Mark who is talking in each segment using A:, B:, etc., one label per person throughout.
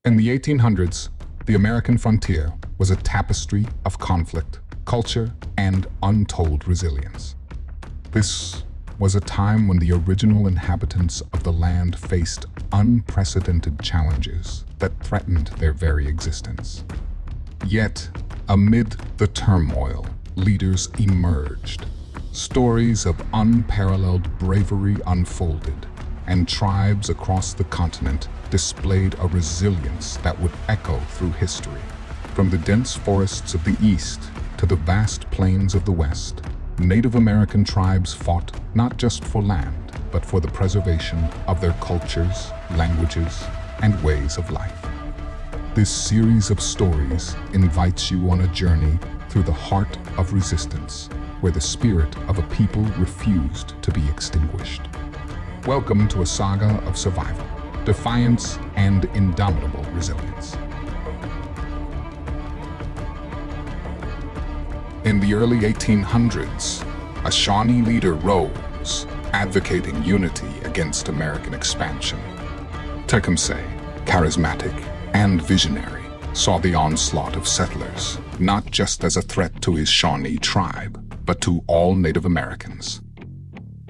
A: In the 1800s, the American frontier was a tapestry of conflict, culture, and untold resilience. This was a time when the original inhabitants of the land faced unprecedented challenges that threatened their very existence. Yet, amid the turmoil, leaders emerged. Stories of unparalleled bravery unfolded, and tribes across the continent displayed a resilience that would echo through history. From the dense forests of the East to the vast plains of the West, Native American tribes fought not just for land, but for the preservation of their cultures, languages, and ways of life. This series of stories invites you on a journey through the heart of resistance, where the spirit of a people refused to be extinguished. Welcome to a saga of survival, defiance, and indomitable resilience. In the early 1800s, a Shawnee leader rose, advocating unity against American expansion. Tecumseh, charismatic and visionary, saw the onslaught of settlers not just as a threat to his Shawnee tribe, but to all Native Americans.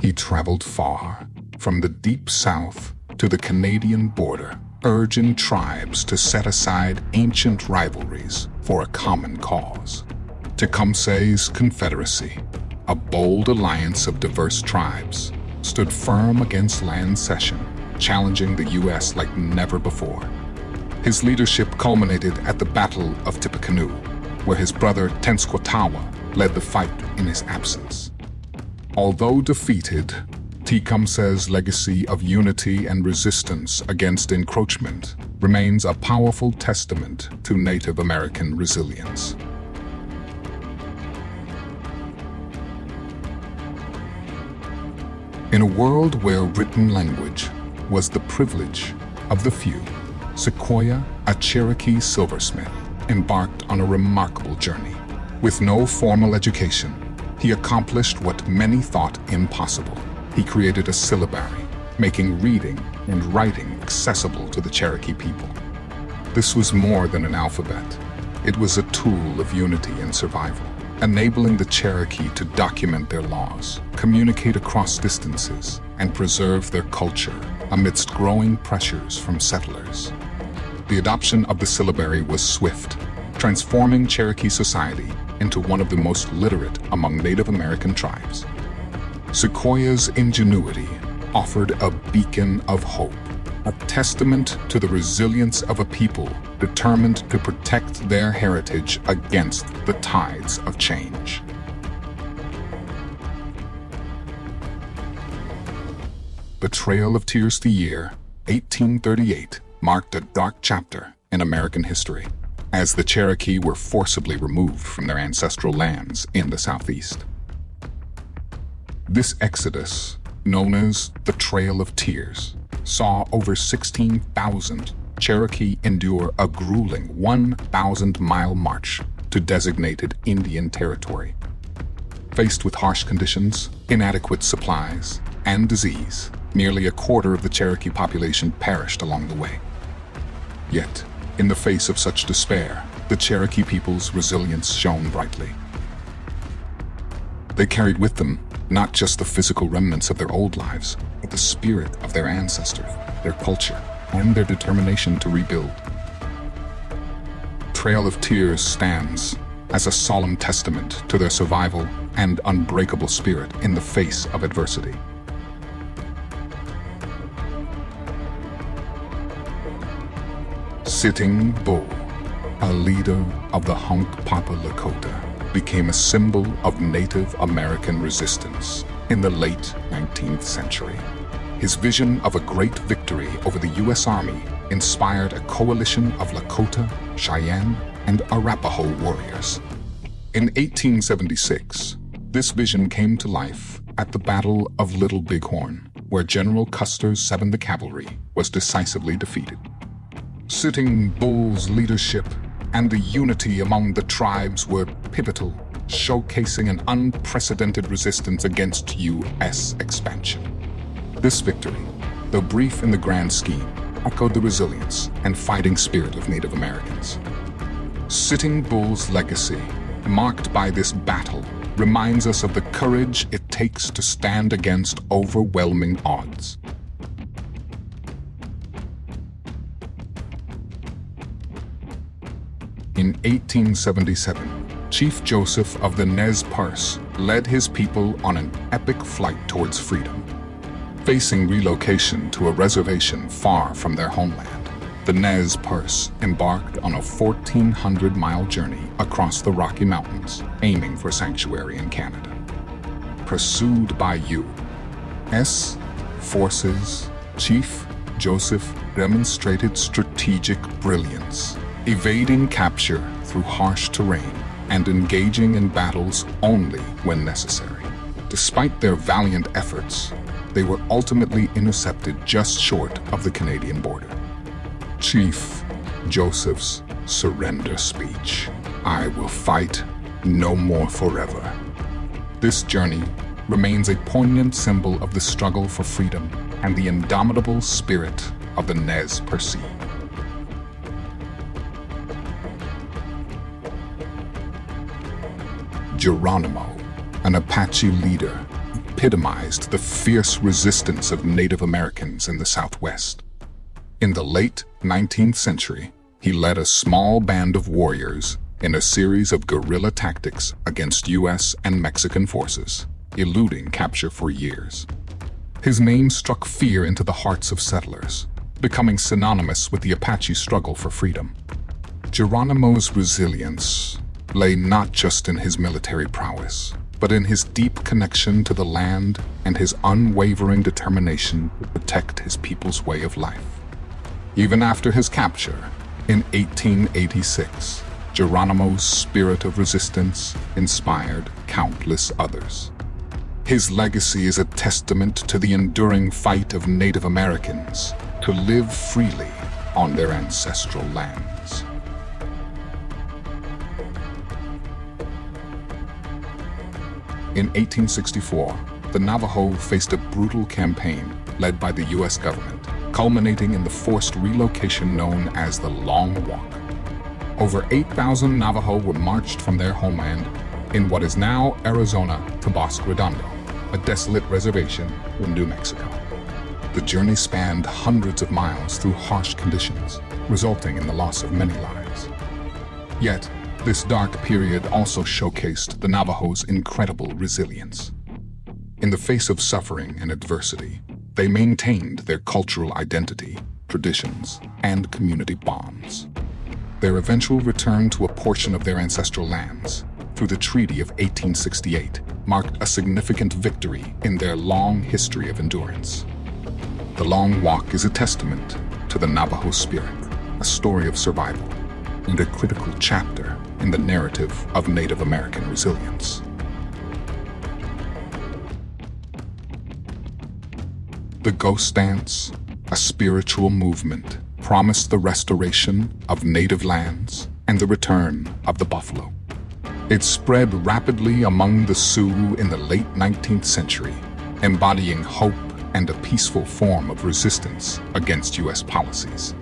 A: He traveled far, from the deep South to the Canadian border, urging tribes to set aside ancient rivalries for a common cause. Tecumseh's Confederacy, a bold alliance of diverse tribes, stood firm against land cession, challenging the U.S. like never before. His leadership culminated at the Battle of Tippecanoe, where his brother Tenskwatawa led the fight in his absence. Although defeated, Tecumseh's legacy of unity and resistance against encroachment remains a powerful testament to Native American resilience. In a world where written language was the privilege of the few, Sequoyah, a Cherokee silversmith, embarked on a remarkable journey. With no formal education, he accomplished what many thought impossible. He created a syllabary, making reading and writing accessible to the Cherokee people. This was more than an alphabet. It was a tool of unity and survival, enabling the Cherokee to document their laws, communicate across distances, and preserve their culture amidst growing pressures from settlers. The adoption of the syllabary was swift, transforming Cherokee society into one of the most literate among Native American tribes. Sequoyah's ingenuity offered a beacon of hope, a testament to the resilience of a people determined to protect their heritage against the tides of change. The Trail of Tears, the year 1838, marked a dark chapter in American history, as the Cherokee were forcibly removed from their ancestral lands in the Southeast. This exodus, known as the Trail of Tears, saw over 16,000 Cherokee endure a grueling 1,000-mile march to designated Indian territory. Faced with harsh conditions, inadequate supplies, and disease, nearly a quarter of the Cherokee population perished along the way. Yet, in the face of such despair, the Cherokee people's resilience shone brightly. They carried with them not just the physical remnants of their old lives, but the spirit of their ancestors, their culture, and their determination to rebuild. Trail of Tears stands as a solemn testament to their survival and unbreakable spirit in the face of adversity. Sitting Bull, a leader of the Hunkpapa Lakota, became a symbol of Native American resistance in the late 19th century. His vision of a great victory over the U.S. Army inspired a coalition of Lakota, Cheyenne, and Arapaho warriors. In 1876, this vision came to life at the Battle of Little Bighorn, where General Custer's 7th Cavalry was decisively defeated. Sitting Bull's leadership and the unity among the tribes were pivotal, showcasing an unprecedented resistance against U.S. expansion. This victory, though brief in the grand scheme, echoed the resilience and fighting spirit of Native Americans. Sitting Bull's legacy, marked by this battle, reminds us of the courage it takes to stand against overwhelming odds. In 1877, Chief Joseph of the Nez Perce led his people on an epic flight towards freedom. Facing relocation to a reservation far from their homeland, the Nez Perce embarked on a 1,400-mile journey across the Rocky Mountains, aiming for sanctuary in Canada. Pursued by U.S. forces, Chief Joseph demonstrated strategic brilliance, evading capture through harsh terrain and engaging in battles only when necessary. Despite their valiant efforts, they were ultimately intercepted just short of the Canadian border. Chief Joseph's surrender speech, "I will fight no more forever." This journey remains a poignant symbol of the struggle for freedom and the indomitable spirit of the Nez Perce. Geronimo, an Apache leader, epitomized the fierce resistance of Native Americans in the Southwest. In the late 19th century, he led a small band of warriors in a series of guerrilla tactics against U.S. and Mexican forces, eluding capture for years. His name struck fear into the hearts of settlers, becoming synonymous with the Apache struggle for freedom. Geronimo's resilience lay not just in his military prowess, but in his deep connection to the land and his unwavering determination to protect his people's way of life. Even after his capture in 1886, Geronimo's spirit of resistance inspired countless others. His legacy is a testament to the enduring fight of Native Americans to live freely on their ancestral lands. In 1864, the Navajo faced a brutal campaign led by the U.S. government, culminating in the forced relocation known as the Long Walk. Over 8,000 Navajo were marched from their homeland in what is now Arizona to Bosque Redondo, a desolate reservation in New Mexico. The journey spanned hundreds of miles through harsh conditions, resulting in the loss of many lives. Yet, this dark period also showcased the Navajos' incredible resilience. In the face of suffering and adversity, they maintained their cultural identity, traditions, and community bonds. Their eventual return to a portion of their ancestral lands through the Treaty of 1868 marked a significant victory in their long history of endurance. The Long Walk is a testament to the Navajo spirit, a story of survival, and a critical chapter in the narrative of Native American resilience. The Ghost Dance, a spiritual movement, promised the restoration of native lands and the return of the buffalo. It spread rapidly among the Sioux in the late 19th century, embodying hope and a peaceful form of resistance against U.S. policies.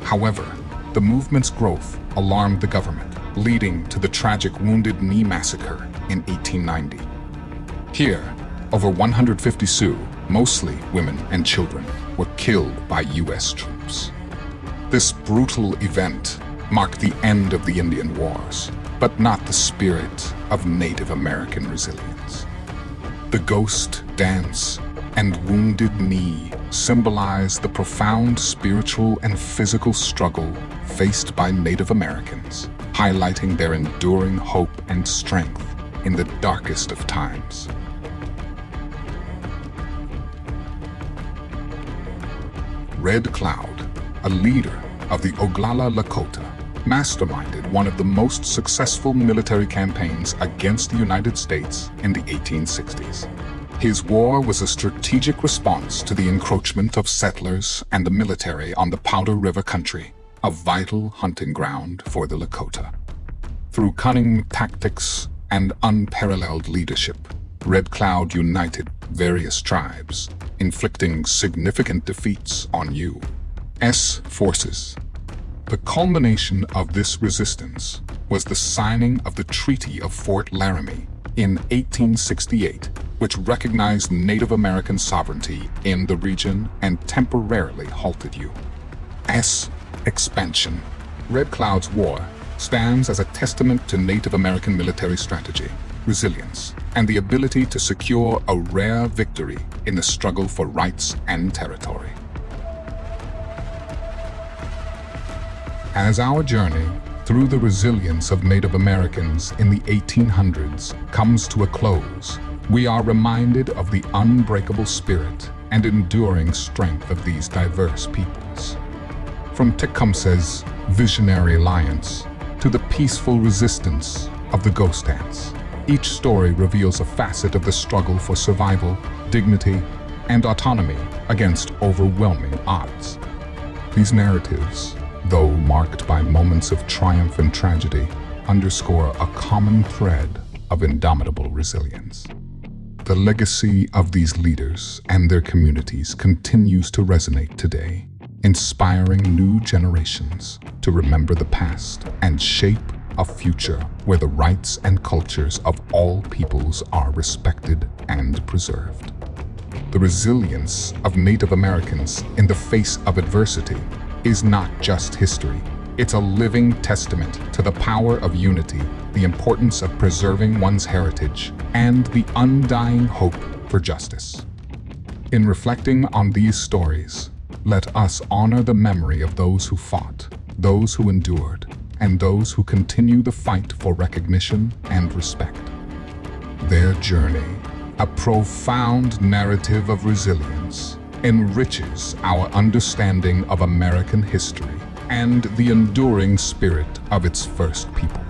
A: However, the movement's growth alarmed the government, leading to the tragic Wounded Knee Massacre in 1890. Here, over 150 Sioux, mostly women and children, were killed by U.S. troops. This brutal event marked the end of the Indian Wars, but not the spirit of Native American resilience. The Ghost Dance and Wounded Knee symbolize the profound spiritual and physical struggle faced by Native Americans, highlighting their enduring hope and strength in the darkest of times. Red Cloud, a leader of the Oglala Lakota, masterminded one of the most successful military campaigns against the United States in the 1860s. His war was a strategic response to the encroachment of settlers and the military on the Powder River country, a vital hunting ground for the Lakota. Through cunning tactics and unparalleled leadership, Red Cloud united various tribes, inflicting significant defeats on forces. The culmination of this resistance was the signing of the Treaty of Fort Laramie in 1868, which recognized Native American sovereignty in the region and temporarily halted U.S. expansion. Red Cloud's War stands as a testament to Native American military strategy, resilience, and the ability to secure a rare victory in the struggle for rights and territory. As our journey through the resilience of Native Americans in the 1800s comes to a close, we are reminded of the unbreakable spirit and enduring strength of these diverse peoples. From Tecumseh's visionary alliance to the peaceful resistance of the Ghost Ants, each story reveals a facet of the struggle for survival, dignity, and autonomy against overwhelming odds. These narratives, though marked by moments of triumph and tragedy, underscore a common thread of indomitable resilience. The legacy of these leaders and their communities continues to resonate today, inspiring new generations to remember the past and shape a future where the rights and cultures of all peoples are respected and preserved. The resilience of Native Americans in the face of adversity is not just history. It's a living testament to the power of unity, the importance of preserving one's heritage, and the undying hope for justice. In reflecting on these stories, let us honor the memory of those who fought, those who endured, and those who continue the fight for recognition and respect. Their journey, a profound narrative of resilience, enriches our understanding of American history and the enduring spirit of its first people.